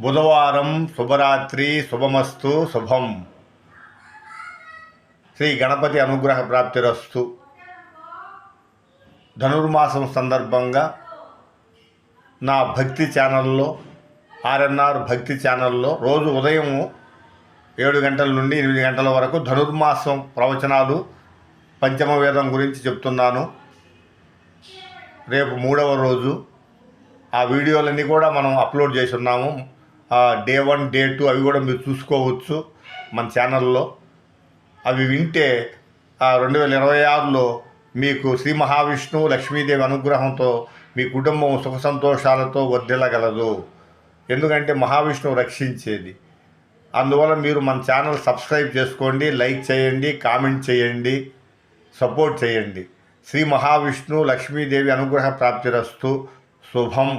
బుధవారం శుభరాత్రి శుభమస్తు శుభం. శ్రీ గణపతి అనుగ్రహ ప్రాప్తిరస్తు. ధనుర్మాసం సందర్భంగా నా భక్తి ఛానల్లో ఆర్ఎన్ఆర్ భక్తి ఛానల్లో రోజు ఉదయం 7 గంటల నుండి 8 గంటల వరకు ధనుర్మాసం ప్రవచనాలు పంచమ వేదం గురించి చెప్తున్నాను. రేపు 3వ రోజు. ఆ వీడియోలన్నీ కూడా మనం అప్లోడ్ చేసి ఉన్నాము. డే 1 డే 2 అవి కూడా మీరు చూసుకోవచ్చు మన ఛానల్లో. అవి వింటే 2026లో మీకు శ్రీ మహావిష్ణువు లక్ష్మీదేవి అనుగ్రహంతో మీ కుటుంబం సుఖ సంతోషాలతో వర్ధిల్లగలదు. ఎందుకంటే మహావిష్ణువు రక్షించేది. అందువల్ల మీరు మన ఛానల్ సబ్స్క్రైబ్ చేసుకోండి, లైక్ చేయండి, కామెంట్ చేయండి, సపోర్ట్ చేయండి. శ్రీ మహావిష్ణువు లక్ష్మీదేవి అనుగ్రహ ప్రాప్తిరస్తు. శుభం.